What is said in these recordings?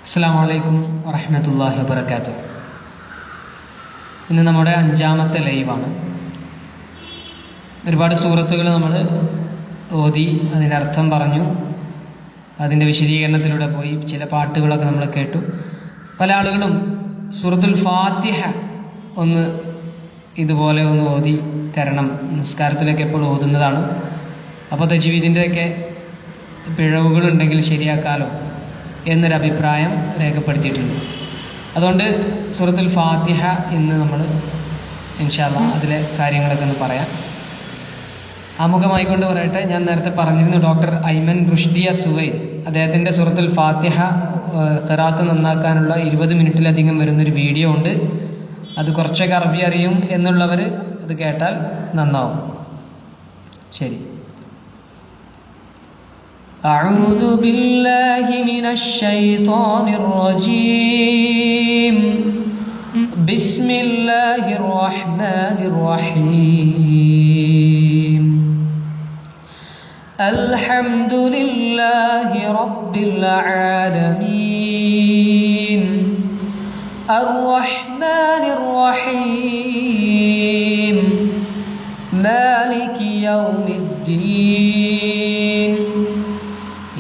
അസ്സലാമു അലൈക്കും വറഹ്മത്തുള്ളാഹി വബറകാതുഹു. ഇന്ന് നമ്മുടെ 5ാമത്തെ ലൈവാണ്. ഒരുപാട് സൂറത്തുകൾ നമ്മൾ ഓതി, അതിൻ്റെ അർത്ഥം പറഞ്ഞു, അതിൻ്റെ വിശദീകരണത്തിലൂടെ പോയി, ചില പാട്ടുകളൊക്കെ നമ്മൾ കേട്ടു. പല ആളുകളും സൂറത്തുൽ ഫാത്തിഹ ഇതുപോലെ ഒന്ന് ഓതി തരണം, നിസ്കാരത്തിലൊക്കെ എപ്പോഴും ഓതുന്നതാണ്. അപ്പോൾ തജ്വീദിൻ്റെയൊക്കെ പിഴവുകളുണ്ടെങ്കിൽ ശരിയാക്കാലോ എന്നൊരഭിപ്രായം രേഖപ്പെടുത്തിയിട്ടുണ്ട്. അതുകൊണ്ട് സൂറത്തുൽ ഫാത്തിഹ ഇന്ന് നമ്മൾ ഇൻഷാ അല്ലാഹ് അതിലെ കാര്യങ്ങളൊക്കെ ഒന്ന് പറയാം. ആമുഖമായിക്കൊണ്ട് പറയട്ടെ, ഞാൻ നേരത്തെ പറഞ്ഞിരുന്നു, ഡോക്ടർ ഐമൻ റുഷ്ദിയ സുവൈൽ അദ്ദേഹത്തിൻ്റെ സൂറത്തുൽ ഫാത്തിഹ ഖിറാഅത്ത് നന്നാക്കാനുള്ള 20 മിനിറ്റിലധികം വരുന്നൊരു വീഡിയോ ഉണ്ട്. അത് കുറച്ചൊക്കെ അറബി അറിയും എന്നുള്ളവർ അത് കേട്ടാൽ നന്നാവും. ശരി. أعوذ بالله من الشيطان الرجيم. بسم الله الرحمن الرحيم. الحمد لله رب العالمين. الرحمن الرحيم. مالك يوم الدين.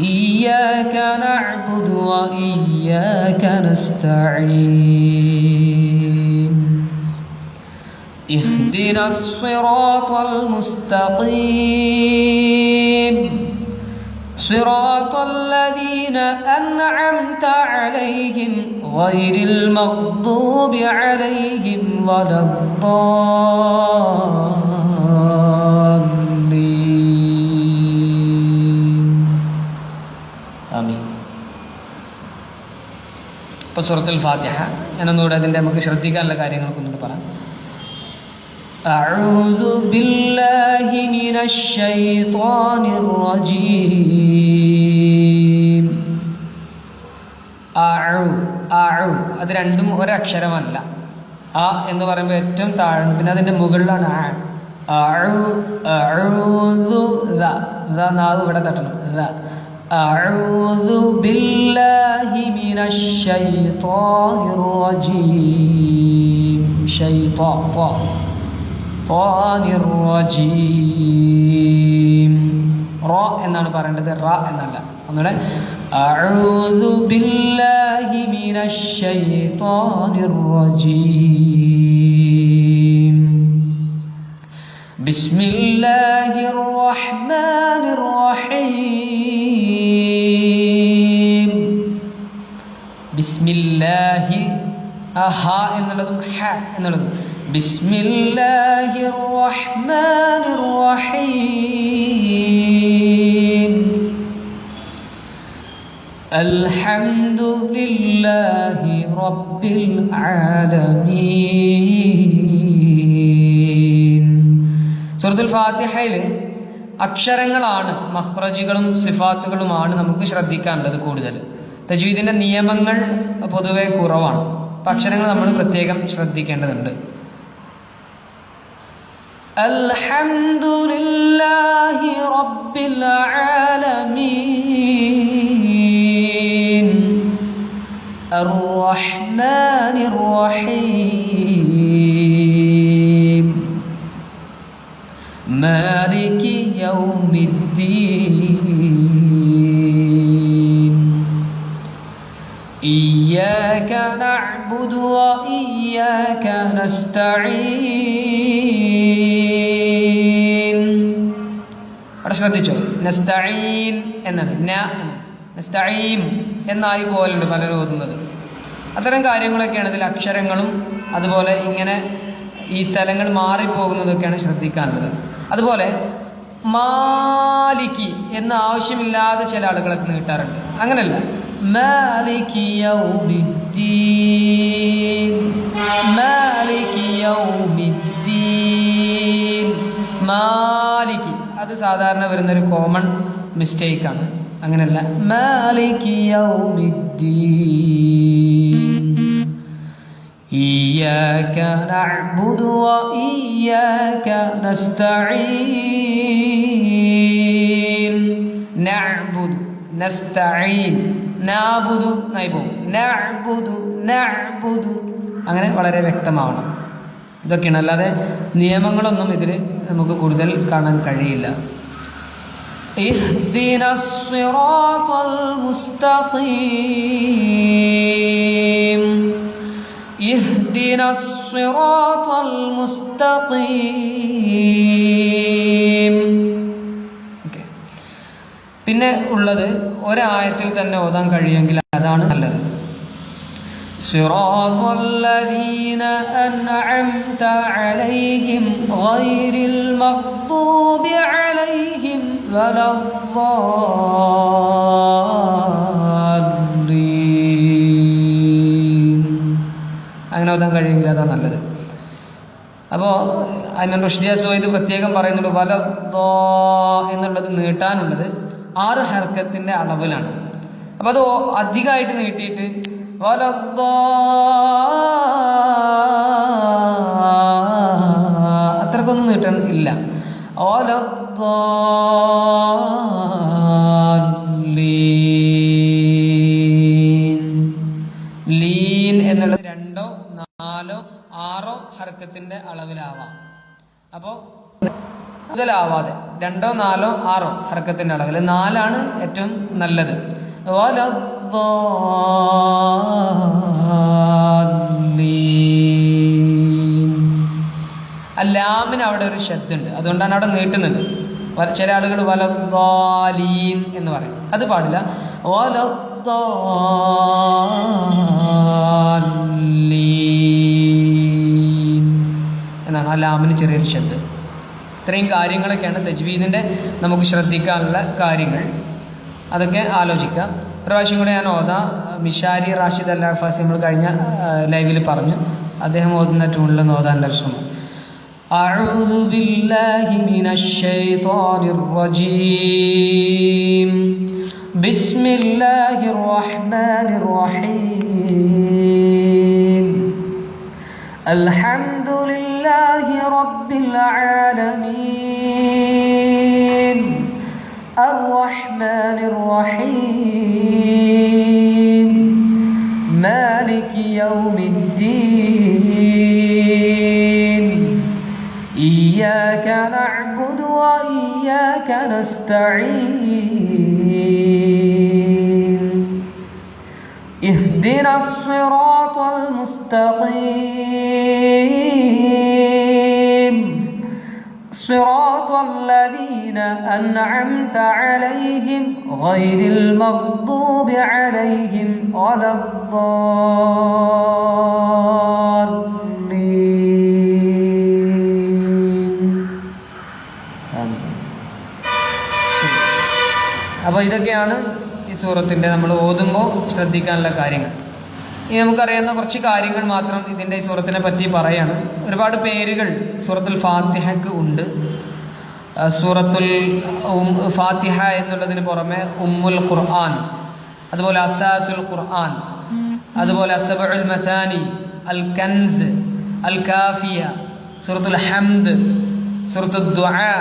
إياك نعبد وإياك نستعين. اهدنا الصراط المستقيم. صراط الذين أنعمت عليهم غير المغضوب عليهم ولا الضالين. ആമീൻ. ഇപ്പോൾ സൂറത്തുൽ ഫാത്തിഹ ഞാനൊന്നുകൂടെ അതിൻ്റെ നമുക്ക് ശ്രദ്ധിക്കാനുള്ള കാര്യങ്ങളൊക്കെ ഒന്നുകൂടെ പറയാം. أعوذ بالله من الشيطان الرجيم. അത് രണ്ടും ഒരക്ഷരമല്ല. ആ എന്ന് പറയുമ്പോൾ ഏറ്റവും താഴ്ന്നു, പിന്നെ അതിൻ്റെ മുകളിലാണ് നാവ് ഇവിടെ തട്ടണം. أعوذ بالله من الشيطان الرجيم. شيطان الرجيم. റ എന്നാണ് പറയേണ്ടത്, റ എന്നല്ല. ഒന്നുകൂടെ. أعوذ بالله من الشيطان الرجيم. بسم الله الرحمن الرحيم. ബിസ്മില്ലാഹി ഹ എന്നുള്ളതും ഹ എന്നുള്ളതും. ബിസ്മില്ലാഹിർ റഹ്മാനിർ റഹീം. അൽഹംദുലില്ലാഹി റബ്ബിൽ ആലമീൻ. സൂറത്തുൽ ഫാത്തിഹയിൽ അക്ഷരങ്ങളാണ്, മഖ്റജുകളും സിഫാത്തുകളുമാണ് നമുക്ക് ശ്രദ്ധിക്കാനുള്ളത് കൂടുതൽ. തജ്വീദിന്റെ നിയമങ്ങൾ പൊതുവെ കുറവാണ്. അപ്പം അക്ഷരങ്ങൾ നമ്മൾ പ്രത്യേകം ശ്രദ്ധിക്കേണ്ടതുണ്ട്. അൽഹംദുലില്ലാഹി റബ്ബിൽ ആലമീൻ. അർറഹ്മാനിർ റഹീം. മാലികി യൗമിദ്ദീൻ. إياك نعبد وإياك نستعين. അവിടെ ശ്രദ്ധിച്ചോ, നസ്തഈൻ എന്നാണ്, നസ്തഈം എന്നായി പോലുണ്ട് പലരും ഓതുന്നത്. അത്തരം കാര്യങ്ങളൊക്കെയാണ് ഇതിൽ അക്ഷരങ്ങളും അതുപോലെ ഇങ്ങനെ ഈ സ്ഥലങ്ങൾ മാറിപ്പോകുന്നതൊക്കെയാണ് ശ്രദ്ധിക്കാനുള്ളത്. അതുപോലെ മാലിക്കി എന്ന ആവശ്യമില്ലാതെ ചില ആളുകളൊക്കെ നീട്ടാറുണ്ട്. അങ്ങനല്ല, മാലികി യൗമിദ്ദീൻ. മാലികി യൗമിദ്ദീൻ. മാലിക്കി അത് സാധാരണ വരുന്നൊരു കോമൺ മിസ്റ്റേക്കാണ്. അങ്ങനല്ല, മാലികി യൗമിദ്ദീൻ. إياك نعبد وإياك نستعين. نعبد نستعين നാബുദു നൈബും നഅ്ബുദു നഅ്ബുദു അങ്ങനെ വളരെ വ്യക്തമാവണം. ഇതൊക്കെയാണ്, അല്ലാതെ നിയമങ്ങളൊന്നും ഇതിൽ നമുക്ക് കൂടുതൽ കാണാൻ കഴിയില്ല. ഇഹ്ദിനസ് സിറാത്തൽ മുസ്തഖീം ഇഹ്ദിനസ് സിറാത്തൽ മുസ്തഖീം. പിന്നെ ഉള്ളത് ഒരായത്തിൽ തന്നെ ഓതാൻ കഴിയുമെങ്കിൽ അതാണ് നല്ലത്. സിറാത്തൽ ലദീന അൻഅംത അലൈഹിം ഗൈറിൽ മഗ്ദൂബി അലൈഹിം വലദ്ദാല്ലീൻ. അങ്ങനെ ഓതാൻ കഴിയുമെങ്കിൽ അതാണ് നല്ലത്. അപ്പോൾ ഐമൻ റുഷ്ദിയ സുവൈദ് പ്രത്യേകം പറയുന്നുണ്ട്, വലദ്ദാ എന്നുള്ളത് നീട്ടാനുള്ളത് 6 ഹർക്കത്തിന്റെ അളവിലാണ്. അപ്പൊ അത് അധികമായിട്ട് നീട്ടിയിട്ട് അത്രക്കൊന്നും നീട്ടാൻ ഇല്ല. ലീൻ എന്നുള്ളത് 2, 4, 6 ഹർക്കത്തിന്റെ അളവിലാവാം. അപ്പോ മുതലാവാതെ 2, 4, 6 ഹർക്കത്തിന്റെ അളവിൽ 4 ഏറ്റവും നല്ലത്. ലാമിന് അവിടെ ഒരു ശബ്ദമുണ്ട്, അതുകൊണ്ടാണ് അവിടെ നീട്ടുന്നത്. ചില ആളുകൾ വലദ്ദാലീൻ എന്ന് പറയും, അത് പാടില്ല. എന്നാണ് ആ ലാമിന് ചെറിയൊരു ശബ്ദം. ഇത്രയും കാര്യങ്ങളൊക്കെയാണ് തജ്വീദിന്റെ നമുക്ക് ശ്രദ്ധിക്കാനുള്ള കാര്യങ്ങൾ. അതൊക്കെ ആലോചിക്കാം. പ്രാവശ്യം കൂടെ ഞാൻ ഓതാം. മിഷാരി റാഷിദ് അൽ അഫാസി നമ്മൾ കഴിഞ്ഞ ലൈവിൽ പറഞ്ഞു, അദ്ദേഹം ഓതുന്ന ട്യൂണിൽ ഓതാൻ ശ്രമം. أعوذ بالله من الشيطان الرجيم بسم الله الرحمن الرحيم الحمد لله رب العالمين الرحمن الرحيم مالك يوم الدين إياك نعبد وإياك نستعين اهدنا الصراط المستقيم صراط الذين أنعمت عليهم غير المغضوب عليهم ولا الضالين. അപ്പോൾ ഇതൊക്കെയാണ് ഈ സൂറത്തിന്റെ നമ്മൾ ഓതുമ്പോൾ ശ്രദ്ധിക്കാനുള്ള കാര്യങ്ങൾ. ഇനി നമുക്കറിയാവുന്ന കുറച്ച് കാര്യങ്ങൾ മാത്രം ഇതിന്റെ ഈ സൂറത്തിനെ പറ്റി പറയാണ്. ഒരുപാട് പേരുകൾ സൂറത്തുൽ ഫാത്തിഹയ്ക്ക് ഉണ്ട്. സൂറത്തുൽ ഫാത്തിഹ എന്നുള്ളതിന് പുറമെ ഉമ്മുൽ ഖുർആൻ, അതുപോലെ അസാസുൽ ഖുർആൻ, അതുപോലെ അസ്സബഉൽ മഥാനി, അൽ കൻസ്, അൽ കാഫിയ, സൂറത്തുൽ ഹംദ്, സൂറത്തുൽ ദുആ,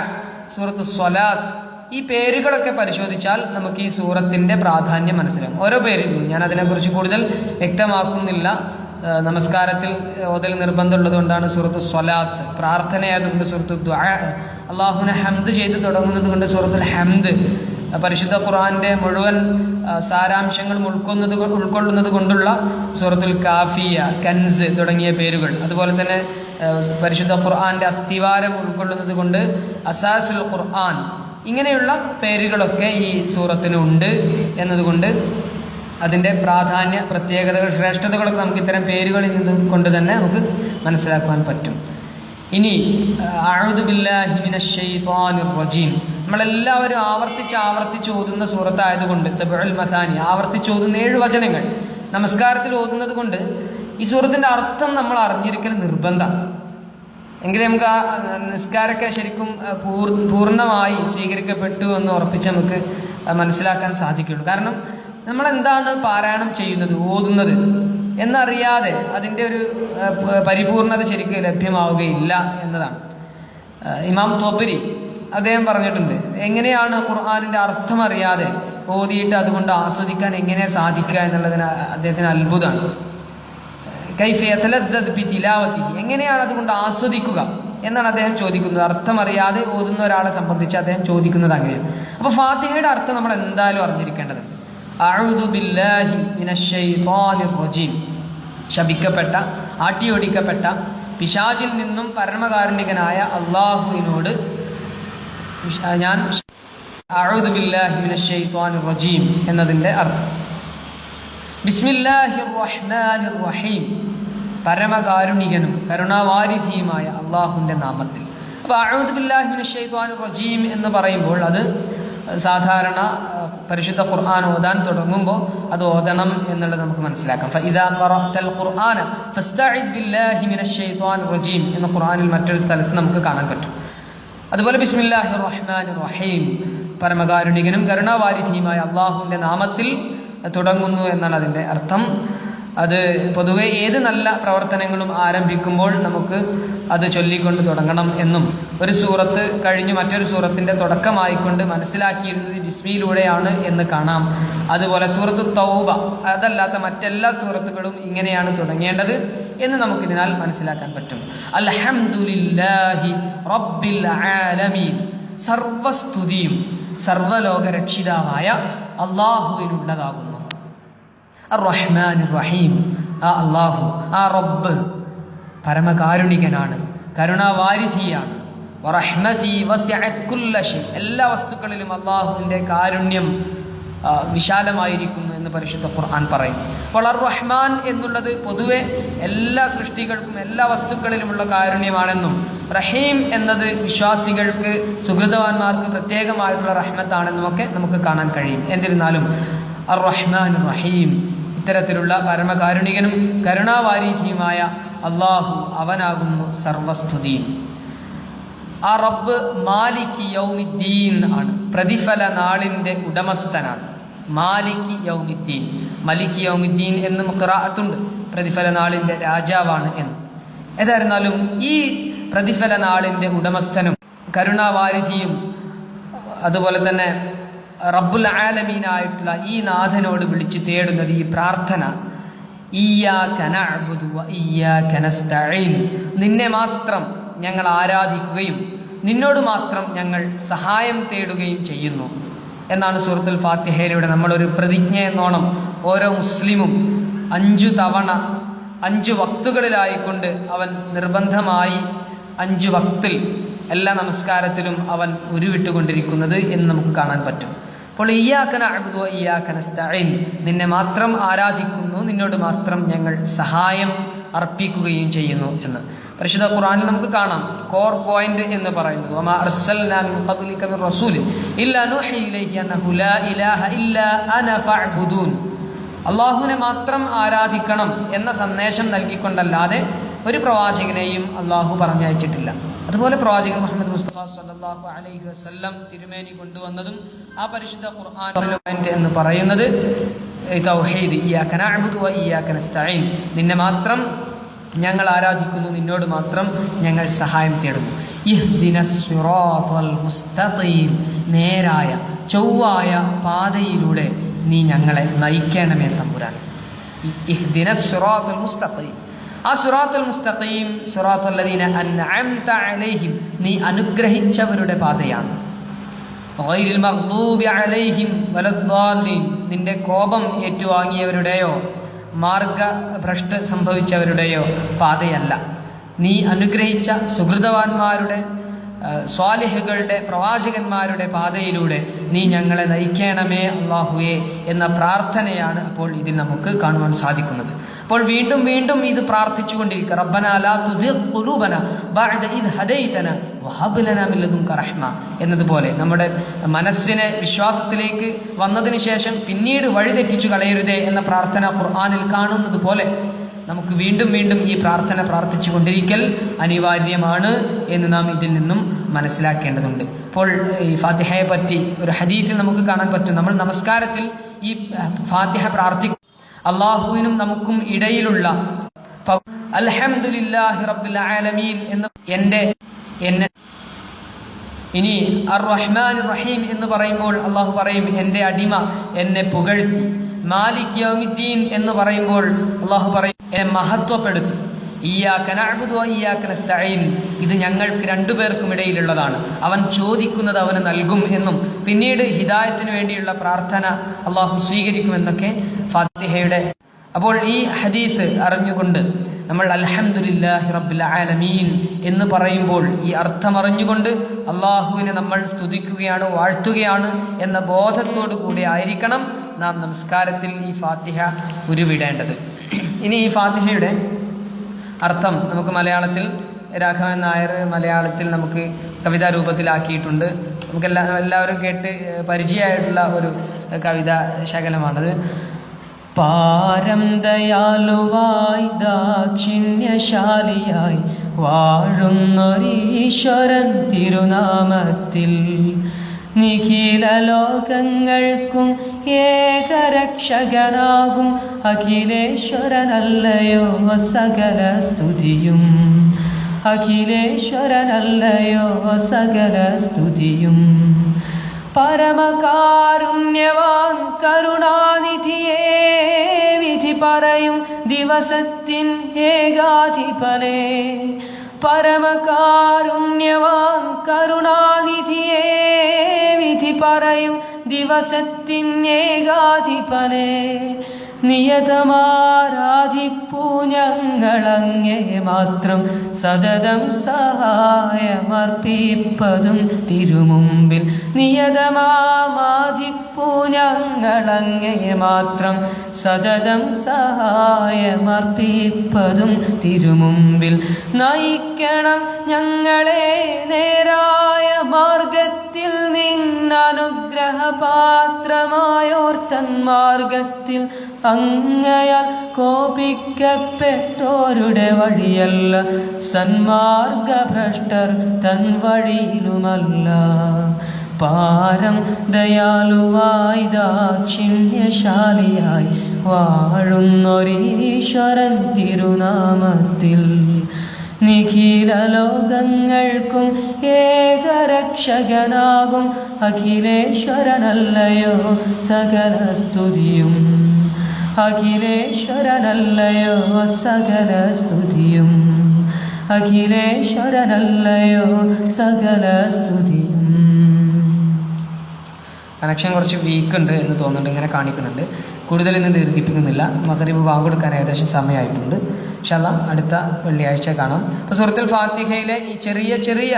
സൂറത്തുൽ സ്വലാത്ത്. ഈ പേരുകളൊക്കെ പരിശോധിച്ചാൽ നമുക്ക് ഈ സൂറത്തിന്റെ പ്രാധാന്യം മനസ്സിലാകും. ഓരോ പേരുകളും ഞാൻ അതിനെക്കുറിച്ച് കൂടുതൽ വ്യക്തമാക്കുന്നില്ല. നമസ്കാരത്തിൽ ഓതൽ നിർബന്ധമുള്ളത് കൊണ്ടാണ് സൂറത്തുൽ സ്വലാത്ത്, പ്രാർത്ഥനയായതുകൊണ്ട് സൂറത്തുൽ ദുആ, അള്ളാഹുവിനെ ഹംദ് ചെയ്ത് തുടങ്ങുന്നത് കൊണ്ട് സൂറത്തുൽ ഹംദ്, പരിശുദ്ധ ഖുർആന്റെ മുഴുവൻ സാരാംശങ്ങൾ ഉൾക്കൊള്ളുന്നത് കൊണ്ടുള്ള സൂറത്തുൽ കാഫിയ, കൻസ് തുടങ്ങിയ പേരുകൾ. അതുപോലെ തന്നെ പരിശുദ്ധ ഖുർആന്റെ അസ്ഥിവാരം ഉൾക്കൊള്ളുന്നത് കൊണ്ട് അസാസുൽ ഖുർആൻ. ഇങ്ങനെയുള്ള പേരുകളൊക്കെ ഈ സൂറത്തിനുണ്ട് എന്നതുകൊണ്ട് അതിൻ്റെ പ്രാധാന്യ പ്രത്യേകതകൾ ശ്രേഷ്ഠതകളൊക്കെ നമുക്ക് ഇത്തരം പേരുകളിൽ നിന്ന് കൊണ്ട് തന്നെ നമുക്ക് മനസ്സിലാക്കുവാൻ പറ്റും. ഇനി അഊദു ബില്ലാഹി മിനശ് ശൈത്വാനിർ റജീം നമ്മളെല്ലാവരും ആവർത്തിച്ച് ഓതുന്ന സൂറത്തായതുകൊണ്ട് സബഉൽ മസാനി ആവർത്തിച്ച് ഓതുന്ന 7 വചനങ്ങൾ നമസ്കാരത്തിൽ ഓതുന്നത് കൊണ്ട് ഈ സൂറത്തിന്റെ അർത്ഥം നമ്മൾ അറിഞ്ഞിരിക്കൽ നിർബന്ധമാണ്. എങ്കിലേ നമുക്ക് ആ നിസ്കാരമൊക്കെ ശരിക്കും പൂർണ്ണമായി സ്വീകരിക്കപ്പെട്ടു എന്ന് ഉറപ്പിച്ച് നമുക്ക് മനസ്സിലാക്കാൻ സാധിക്കുള്ളൂ. കാരണം നമ്മളെന്താണ് പാരായണം ചെയ്യുന്നത്, ഓതുന്നത് എന്നറിയാതെ അതിൻ്റെ ഒരു പരിപൂർണത ശരിക്കും ലഭ്യമാവുകയില്ല എന്നതാണ്. ഇമാം ത്വബരി അദ്ദേഹം പറഞ്ഞിട്ടുണ്ട്, എങ്ങനെയാണ് ഖുർആനിന്റെ അർത്ഥം അറിയാതെ ഓതിയിട്ട് അതുകൊണ്ട് ആസ്വദിക്കാൻ എങ്ങനെ സാധിക്കുക എന്നുള്ളതിന് അദ്ദേഹത്തിന് അത്ഭുതമാണ്. കൈഫ യതലദ്ദദ് ബിതിലാവതി, എങ്ങനെയാണ് അതുകൊണ്ട് ആസ്വദിക്കുക എന്നാണ് അദ്ദേഹം ചോദിക്കുന്നത്. അർത്ഥമറിയാതെ ഓതുന്ന ഒരാളെ സംബന്ധിച്ച് അദ്ദേഹം ചോദിക്കുന്നത് അങ്ങനെയാണ്. അപ്പോൾ ഫാത്തിഹയുടെ അർത്ഥം നമ്മൾ എന്തായാലും അറിഞ്ഞിരിക്കേണ്ടതുണ്ട്. അഊദു ബില്ലാഹി മിനശ് ശൈത്വാനിർ റജീം, ശപിക്കപ്പെട്ട, ആട്ടിയോടിക്കപ്പെട്ട പിശാചിൽ നിന്നും പരമകാരുണികനായ അള്ളാഹുവിനോട് ഞാൻ അഊദു ബില്ലാഹി മിനശ് ശൈത്വാനിർ റജീം എന്നതിൻ്റെ അർത്ഥം. ബിസ്മില്ലാഹിർ റഹ്മാനിർ റഹീം, പരമകാരുണികനും കരുണാവാരിധിയുമായ അള്ളാഹുവിൻ്റെ നാമത്തിൽ. അപ്പോൾ അഊദു ബില്ലാഹി മിനശ് ശൈത്വാനിർ റജീം എന്ന് പറയുമ്പോൾ അത് സാധാരണ പരിശുദ്ധ ഖുർആൻ ഓതാൻ തുടങ്ങുമ്പോൾ അത് ഓതണം എന്നുള്ളത് നമുക്ക് മനസ്സിലാക്കാം. ഫഇദാ ഖറഅതൽ ഖുർആന ഫസ്തഇദ് ബില്ലാഹി മിനശ് ശൈത്വാനിർ റജീം എന്ന് ഖുർആനിൽ മറ്റൊരു സ്ഥലത്ത് നമുക്ക് കാണാൻ പറ്റും. അതുപോലെ ബിസ്മില്ലാഹിർ റഹ്മാനിർ റഹീം, പരമകാരുണികനും കരുണാവാരിധിയുമായ അള്ളാഹുവിൻ്റെ നാമത്തിൽ തുടങ്ങുന്നു എന്നാണ് അതിൻ്റെ അർത്ഥം. അത് പൊതുവെ ഏത് നല്ല പ്രവർത്തനങ്ങളും ആരംഭിക്കുമ്പോൾ നമുക്ക് അത് ചൊല്ലിക്കൊണ്ട് തുടങ്ങണം എന്നും ഒരു സൂറത്ത് കഴിഞ്ഞ് മറ്റൊരു സൂറത്തിൻ്റെ തുടക്കമായിക്കൊണ്ട് മനസ്സിലാക്കിയിരുന്നത് ബിസ്മിയിലൂടെയാണ് എന്ന് കാണാം. അതുപോലെ സൂറത്തു തൗബ അതല്ലാത്ത മറ്റെല്ലാ സൂറത്തുകളും ഇങ്ങനെയാണ് തുടങ്ങേണ്ടത് എന്ന് നമുക്കിതിനാൽ മനസ്സിലാക്കാൻ പറ്റും. അൽഹംദുലില്ലാഹി റബ്ബിൽ ആലമീൻ, സർവസ്തുതിയും സർവലോകരക്ഷിതാവായ അള്ളാഹുവിനുള്ളതാകുന്നു. അർ-റഹ്മാനിർ റഹീം, ആ അള്ളാഹു, ആ റബ്ബ് പരമകാരുണികനാണ്, കരുണാവാരിധിയാണ്. വറഹ്മതി വസിഅത് കുല്ല ശൈ, എല്ലാ വസ്തുക്കളിലും അള്ളാഹുവിൻ്റെ കാരുണ്യം വിശാലമായിരിക്കുന്നു എന്ന് പരിശുദ്ധ ഖുർആൻ പറയും. അപ്പോൾ അർ-റഹ്മാൻ എന്നുള്ളത് പൊതുവെ എല്ലാ സൃഷ്ടികൾക്കും എല്ലാ വസ്തുക്കളിലുമുള്ള കാരുണ്യമാണെന്നും റഹീം എന്നത് വിശ്വാസികൾക്ക് സുഹൃതവാന്മാർക്ക് പ്രത്യേകമായിട്ടുള്ള റഹ്മത്താണെന്നുമൊക്കെ നമുക്ക് കാണാൻ കഴിയും. എന്നിരുന്നാലും അർ-റഹ്മാൻ റഹീം, ഇത്തരത്തിലുള്ള പരമകാരുണികനും കരുണാവാരിധിയുമായ അള്ളാഹു, അവനാകുന്നു സർവസ്തുതിയും. ആ റബ്ബ് മാലിക് യൗമിദ്ദീൻ ആണ്, പ്രതിഫല നാളിൻ്റെ ഉടമസ്ഥനാണ്. മാലിക് യൗമിദ്ദീൻ, മലിക് യൗമിദ്ദീൻ എന്നും ഖിറാഅത്തുണ്ട്, പ്രതിഫല നാളിൻ്റെ രാജാവാണ് എന്ന്. ഏതായിരുന്നാലും ഈ പ്രതിഫല നാളിൻ്റെ ഉടമസ്ഥനും കരുണാവാരിധിയും അതുപോലെ തന്നെ റബ്ബുൽ ആലമീനായിട്ടുള്ള ഈ നാഥനോട് വിളിച്ചു തേടുന്നത് ഈ പ്രാർത്ഥന, ഇയ്യാക നഅ്ബുദു വ ഇയ്യാക നസ്തഈൻ, നിന്നെ മാത്രം ഞങ്ങൾ ആരാധിക്കുകയും നിന്നോട് മാത്രം ഞങ്ങൾ സഹായം തേടുകയും ചെയ്യുന്നു എന്നാണ് സൂറത്തുൽ ഫാത്തിഹയിലൂടെ നമ്മളൊരു പ്രതിജ്ഞ എന്നോണം ഓരോ മുസ്ലിമും 5 തവണ 5 വക്തുകളിലായിക്കൊണ്ട് അവൻ നിർബന്ധമായി 5 വക്തിൽ എല്ലാ നമസ്കാരത്തിലും അവൻ ഉരുവിട്ടുകൊണ്ടിരിക്കുന്നത് എന്ന് നമുക്ക് കാണാൻ പറ്റും. അപ്പോൾ ഇയ്യാക നഅ്ബുദു വ ഇയ്യാക നസ്തഈൻ, നിന്നെ മാത്രം ആരാധിക്കുന്നു, നിന്നോട് മാത്രം ഞങ്ങൾ സഹായം അർപ്പിക്കുകയും ചെയ്യുന്നു എന്ന് പരിശുദ്ധ ഖുർആനിൽ നമുക്ക് കാണാം. കോർ പോയിന്റ് എന്ന് പറയുന്നത് വമാ അർസൽനാ മിൻ ഖബ്ലിക മിൻ റസൂലിൻ ഇല്ലാ നൂഹി ഇലൈഹി അന്നഹു ലാ ഇലാഹ ഇല്ലാ അന ഫഅ്ബുദൂൻ, അള്ളാഹുവിനെ മാത്രം ആരാധിക്കണം എന്ന സന്ദേശം നൽകിക്കൊണ്ടല്ലാതെ ഒരു പ്രവാചകനെയും അള്ളാഹു പറഞ്ഞയച്ചിട്ടില്ല. അതുപോലെ പ്രവാചകൻ മുഹമ്മദ് മുസ്തഫ സല്ലല്ലാഹു അലൈഹി വസല്ലം തിരുമേനി കൊണ്ടുവന്നതും ആ പരിശുദ്ധ ഖുർആൻ എന്ന് പറയുന്നത് തൗഹീദ്, ഇയ്യാക നഅ്ബുദു വ ഇയ്യാക നസ്തഈൻ, നിന്നെ മാത്രം ഞങ്ങൾ ആരാധിക്കുന്നു, നിന്നോട് മാത്രം ഞങ്ങൾ സഹായം തേടുന്നു. ഇഹ്ദിനസ് സിറാത്തൽ മുസ്തഖീം, നേരായ ചൊവ്വായ പാതയിലൂടെ നീ ഞങ്ങളെ നയിക്കണമേ തമ്പുരാൻ. ഇഹ്ദിനസ് സിറാത്തൽ മുസ്തഖീം, ആ സിറാത്തുൽ മുസ്തഖീം സിറാത്തുൽ ലദീന അൻഅംത അലൈഹിം, നീ അനുഗ്രഹിച്ചവരുടെ പാതയാണ്. ഗൈറിൽ മഗ്ദൂബി അലൈഹിം വലദ്ദാലിൻ, നിന്റെ കോപം ഏറ്റുവാങ്ങിയവരുടെയോ മാർഗഭ്രഷ്ട സംഭവിച്ചവരുടെയോ പാതയല്ല. നീ അനുഗ്രഹിച്ച സുഹൃതവാന്മാരുടെ, സ്വാലിഹുകളുടെ, പ്രവാചകന്മാരുടെ പാതയിലൂടെ നീ ഞങ്ങളെ നയിക്കണമേ അല്ലാഹുവേ എന്ന പ്രാർത്ഥനയാണ് അപ്പോൾ ഇതിൽ നമുക്ക് കാണുവാൻ സാധിക്കുന്നത്. അപ്പോൾ വീണ്ടും വീണ്ടും ഇത് പ്രാർത്ഥിച്ചുകൊണ്ടിരിക്കുക. റബ്ബനാ ലാ തുസിഗ് ഖുലൂബനാ ബഅദ ഇദ് ഹദൈതനാ വഹബ് ലനാ മിൻ ലദുൻക റഹ്മ എന്നതുപോലെ നമ്മുടെ മനസ്സിനെ വിശ്വാസത്തിലേക്ക് വന്നതിന് ശേഷം പിന്നീട് വഴിതെറ്റിച്ചു കളയരുതേ എന്ന പ്രാർത്ഥന ഖുർആനിൽ കാണുന്നത് പോലെ നമുക്ക് വീണ്ടും വീണ്ടും ഈ പ്രാർത്ഥന പ്രാർത്ഥിച്ചു കൊണ്ടിരിക്കൽ അനിവാര്യമാണ് എന്ന് നാം ഇതിൽ നിന്നും മനസ്സിലാക്കേണ്ടതുണ്ട്. അപ്പോൾ ഈ ഫാത്തിഹയെ പറ്റി ഒരു ഹദീസിൽ നമുക്ക് കാണാൻ പറ്റും. നമ്മൾ നമസ്കാരത്തിൽ ഈ ഫാത്തിഹ പ്രാർത്ഥിക്കും. അള്ളാഹുവിനും നമുക്കും ഇടയിലുള്ള അൽഹംദുലില്ലാഹി റബ്ബിൽ ആലമീൻ എന്ന് എന്നെ ഇനി അർ റഹ്മാൻ റഹീം എന്ന് പറയുമ്പോൾ അള്ളാഹു പറയും എൻ്റെ അടിമ എന്നെ പുകഴ്ത്തി. മാലിക് യൗമിദ്ദീൻ എന്ന് പറയുമ്പോൾ അള്ളാഹു പറയും എന്നെ മഹത്വപ്പെടുത്തി. ഇയ്യാക നഅ്ബുദു വ ഇയ്യാക നസ്തഈൻ, ഇത് ഞങ്ങൾക്ക് രണ്ടുപേർക്കും ഇടയിലുള്ളതാണ്, അവൻ ചോദിക്കുന്നത് അവന് നൽകും എന്നും പിന്നീട് ഹിദായത്തിന് വേണ്ടിയുള്ള പ്രാർത്ഥന അള്ളാഹു സ്വീകരിക്കുമെന്നൊക്കെ ഫാത്തിഹയുടെ. അപ്പോൾ ഈ ഹദീസ് അറിഞ്ഞുകൊണ്ട് നമ്മൾ അൽഹംദുലില്ലാഹി റബ്ബിൽ ആലമീൻ എന്ന് പറയുമ്പോൾ ഈ അർത്ഥം അറിഞ്ഞുകൊണ്ട് അള്ളാഹുവിനെ നമ്മൾ സ്തുതിക്കുകയാണ്, വാഴ്ത്തുകയാണ് എന്ന ബോധത്തോടു കൂടി ആയിരിക്കണം നാം നമസ്കാരത്തിൽ ഈ ഫാത്തിഹ ഉരുവിടേണ്ടത്. ഇനി ഈ ഫാത്തിഹയുടെ അർത്ഥം നമുക്ക് മലയാളത്തിൽ രാഘവൻ നായർ മലയാളത്തിൽ നമുക്ക് കവിതാ രൂപത്തിലാക്കിയിട്ടുണ്ട്. നമുക്ക് എല്ലാവരും കേട്ട് പരിചയമായിട്ടുള്ള ഒരു കവിതാ ശകലമാണത്. പാരം ദയാലുവായി ദാക്ഷിണ്യശാലിയായി വാഴുന്നൊരീശ്വരൻ തിരുനാമത്തിൽ നിഖില ലോകങ്ങൾക്കും ഏകരക്ഷകനാകും അഖിലേശ്വരനല്ലയോ സകല സ്തുതിയും. അഖിലേശ്വരനല്ലയോ സകല സ്തുതിയും. പരമകാരുണ്യവാൻ കരുണാനിധിയേ വിധി പറയും ദിവസത്തിൻ ഏകാധിപനേ. പരമകാരുണ്യവാൻ കരുണാനിധിയേ വിധി പറയും ദിവസത്തിൻ ഏകാധിപനേ. നിയതമാരാധിപ്പൂ ഞങ്ങളങ്ങേ മാത്രം സതതം സഹായമർപ്പിപ്പതും തിരുമുമ്പിൽ. നിയതമാധിപ്പൂ ഞങ്ങളങ്ങേ മാത്രം സതതം സഹായമർപ്പിപ്പതും തിരുമുമ്പിൽ. നയിക്കണം ഞങ്ങളെ നേരായ മാർഗത്തിൽ, നിന്നനുഗ്രഹപാത്രമായോർത്തൻ മാർഗത്തിൽ. അങ്ങയാൽ കോപിക്കപ്പെട്ടോരുടെ വഴിയല്ല, സന്മാർഗഭ്രഷ്ടർ തൻ വഴിയിലുമല്ല. പാരം ദയാലുവായി ദാക്ഷിണ്യശാലിയായി വാഴുന്നൊരീശ്വരൻ തിരുനാമത്തിൽ നിഖില ലോകങ്ങൾക്കും ഏകരക്ഷകനാകും അഖിലേശ്വരനല്ലയോ സകല സ്തുതിയും. അഖിലേശ്വരനല്ലയോ സകല സ്തുതിയും. അഖിലേശ്വരനല്ലയോ സകല സ്തുതിയും. കണക്ഷൻ കുറച്ച് വീക്ക് ഉണ്ട് എന്ന് തോന്നുന്നുണ്ട്, ഇങ്ങനെ കാണിക്കുന്നുണ്ട്. കൂടുതൽ ഇന്ന് ദീർഘിപ്പിക്കുന്നില്ല. മഗ്രിബ് ബാങ്ക് കൊടുക്കാൻ ഏകദേശം സമയമായിട്ടുണ്ട്. ഇൻഷാ അല്ലാഹ് അടുത്ത വെള്ളിയാഴ്ച കാണാം. അപ്പോൾ സൂറത്തുൽ ഫാത്തിഹയിലെ ഈ ചെറിയ ചെറിയ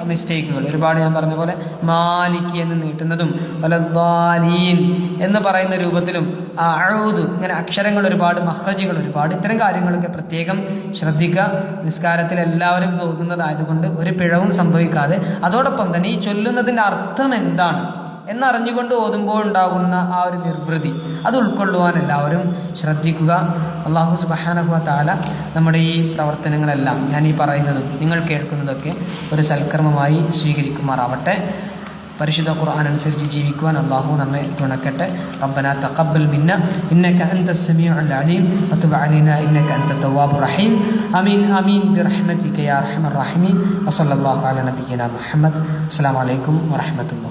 മിസ്റ്റേക്കുകൾ ഒരുപാട്, ഞാൻ പറഞ്ഞ പോലെ മാലിക് എന്ന് നീട്ടുന്നതും വലദ്ദാലീൻ എന്ന് പറയുന്ന രൂപത്തിലും അഊദ് ഇങ്ങനെ അക്ഷരങ്ങൾ ഒരുപാട്, മഖ്റജുകൾ ഒരുപാട്, ഇത്തരം കാര്യങ്ങളൊക്കെ പ്രത്യേകം ശ്രദ്ധിക്കുക. നിസ്കാരത്തിൽ എല്ലാവരും ഓതുന്നതായതുകൊണ്ട് ഒരു പിഴവും സംഭവിക്കാതെ, അതോടൊപ്പം തന്നെ ഈ ചൊല്ലുന്നതിൻ്റെ അർത്ഥം എന്താണ് എന്നറിഞ്ഞുകൊണ്ട് ഓതുമ്പോൾ ഉണ്ടാകുന്ന ആ ഒരു നിർവൃതി അത് ഉൾക്കൊള്ളുവാൻ എല്ലാവരും ശ്രദ്ധിക്കുക. അല്ലാഹു സുബ്ഹാനഹു വ തആല നമ്മുടെ ഈ പ്രവർത്തനങ്ങളെല്ലാം, ഞാൻ ഈ പറയുന്നതും നിങ്ങൾ കേൾക്കുന്നതൊക്കെ ഒരു സൽക്കർമ്മമായി സ്വീകരിക്കുമാറാവട്ടെ. പരിശുദ്ധ ഖുർആൻ അനുസരിച്ച് ജീവിക്കുവാൻ അല്ലാഹു നമ്മെ തുണക്കട്ടെ. റബ്ബനാ തഖബ്ബൽ മിന്ന ഇന്നക അൻതസ് സമീഉൽ അലീം വതുബ് അലൈനാ ഇന്നക അൻതത് തവ്വാബുർ റഹീം. ആമീൻ ആമീൻ ബിറഹ്മതിക യാ അർഹമർ റഹീമീൻ. വസല്ലല്ലാഹു അലാ നബിയിനാ മുഹമ്മദ്. അസ്സലാമു അലൈക്കും വറഹ്മത്തുള്ളാഹി.